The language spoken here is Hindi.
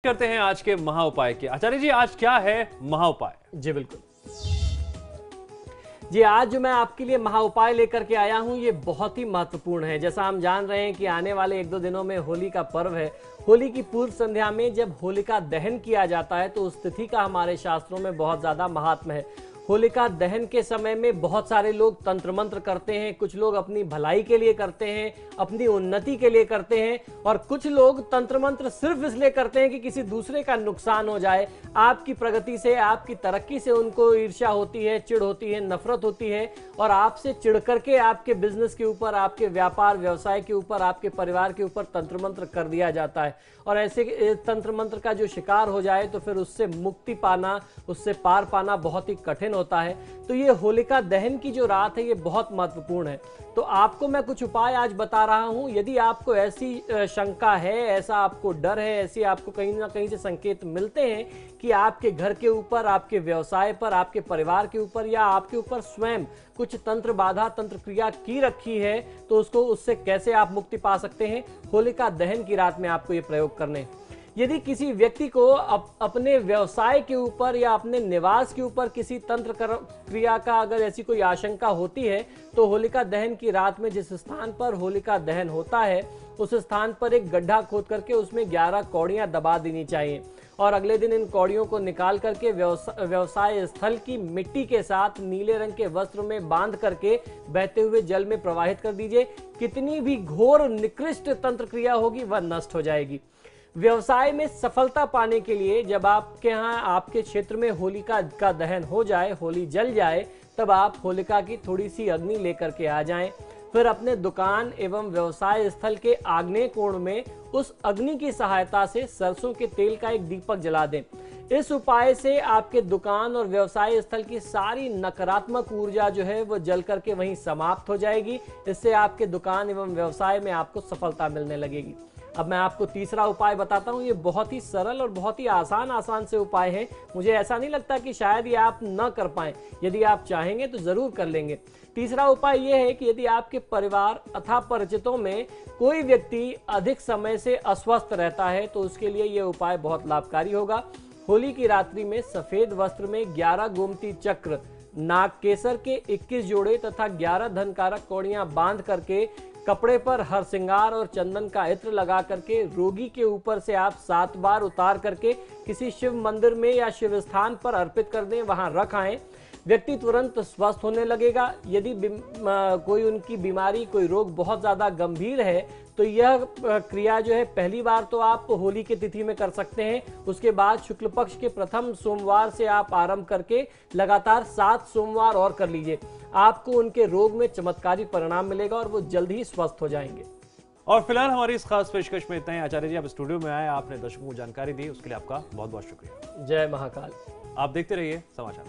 करते हैं आज के महा उपाय के। आचार्य जी, आज क्या है महा उपाय? जी बिल्कुल जी, आज जो मैं आपके लिए महा उपाय लेकर के आया हूं ये बहुत ही महत्वपूर्ण है। जैसा हम जान रहे हैं कि आने वाले 1-2 दिनों में होली का पर्व है। होली की पूर्व संध्या में जब होलिका दहन किया जाता है तो उस तिथि का हमारे शास्त्रों में बहुत ज़्यादा महात्म्य है। होलिका दहन के समय में बहुत सारे लोग तंत्र मंत्र करते हैं, कुछ लोग अपनी भलाई के लिए करते हैं, अपनी उन्नति के लिए करते हैं, और कुछ लोग तंत्र मंत्र सिर्फ इसलिए करते हैं कि किसी दूसरे का नुकसान हो जाए। आपकी प्रगति से, आपकी तरक्की से उनको ईर्ष्या होती है, चिढ़ होती है, नफरत होती है, और आपसे चिढ़ करके आपके बिजनेस के ऊपर, आपके व्यापार व्यवसाय के ऊपर, आपके परिवार के ऊपर तंत्र मंत्र कर दिया जाता है। और ऐसे तंत्र मंत्र का जो शिकार हो जाए तो फिर उससे मुक्ति पाना, उससे पार पाना बहुत ही कठिन होता है। तो ये होलिका दहन की जो रात है ये बहुत महत्वपूर्ण है। तो आपको मैं कुछ उपाय आज बता रहा हूं। यदि आपको ऐसी शंका है, ऐसा आपको डर है, ऐसी आपको कहीं ना कहीं से संकेत मिलते हैं कि आपके घर के ऊपर, आपके व्यवसाय पर, आपके परिवार के ऊपर या आपके ऊपर स्वयं कुछ तंत्र बाधा, तंत्र क्रिया की रखी है, तो उससे कैसे आप मुक्ति पा सकते हैं, होलिका दहन की रात में आपको ये प्रयोग करने। यदि किसी व्यक्ति को अपने व्यवसाय के ऊपर या अपने निवास के ऊपर किसी तंत्र क्रिया का अगर ऐसी कोई आशंका होती है तो होलिका दहन की रात में जिस स्थान पर होलिका दहन होता है उस स्थान पर एक गड्ढा खोद करके उसमें 11 कौड़ियां दबा देनी चाहिए, और अगले दिन इन कौड़ियों को निकाल करके व्यवसाय स्थल की मिट्टी के साथ नीले रंग के वस्त्र में बांध करके बहते हुए जल में प्रवाहित कर दीजिए। कितनी भी घोर निकृष्ट तंत्र क्रिया होगी वह नष्ट हो जाएगी। व्यवसाय में सफलता पाने के लिए जब आपके यहाँ, आपके क्षेत्र में होलिका का दहन हो जाए, होली जल जाए, तब आप होलिका की थोड़ी सी अग्नि लेकर के आ जाएं। फिर अपने दुकान एवं व्यवसाय स्थल के आग्नेय कोण में उस अग्नि की सहायता से सरसों के तेल का एक दीपक जला दें। इस उपाय से आपके दुकान और व्यवसाय स्थल की सारी नकारात्मक ऊर्जा जो है वो जल करके वहीं समाप्त हो जाएगी। इससे आपके दुकान एवं व्यवसाय में आपको सफलता मिलने लगेगी। अब मैं आपको तीसरा उपाय बताता हूं। ये बहुत ही सरल और बहुत ही आसान से उपाय है। मुझे ऐसा नहीं लगता कि शायद ये आप न कर पाएं। यदि आप चाहेंगे तो जरूर कर लेंगे। तीसरा उपाय ये है कि यदि आपके परिवार अथवा परिचितों में कोई व्यक्ति अधिक समय से अस्वस्थ रहता है तो उसके लिए ये उपाय बहुत लाभकारी होगा। होली की रात्रि में सफेद वस्त्र में 11 गोमती चक्र, नाग केसर के 21 जोड़े तथा 11 धनकारक कौड़ियां बांध करके कपड़े पर हर श्रृंगार और चंदन का इत्र लगा करके रोगी के ऊपर से आप 7 बार उतार करके किसी शिव मंदिर में या शिव स्थान पर अर्पित कर दें, वहां रख आएं। व्यक्ति तुरंत स्वस्थ होने लगेगा। यदि कोई उनकी बीमारी, कोई रोग बहुत ज़्यादा गंभीर है तो यह क्रिया जो है पहली बार तो आप होली की तिथि में कर सकते हैं। उसके बाद शुक्ल पक्ष के प्रथम सोमवार से आप आरंभ करके लगातार 7 सोमवार और कर लीजिए। आपको उनके रोग में चमत्कारी परिणाम मिलेगा और वो जल्द ही स्वस्थ हो जाएंगे। और फिलहाल हमारी इस खास पेशकश में इतना ही। आचार्य जी, आप स्टूडियो में आए, आपने दर्शकों को जानकारी दी, उसके लिए आपका बहुत बहुत शुक्रिया। जय महाकाल। आप देखते रहिए समाचार।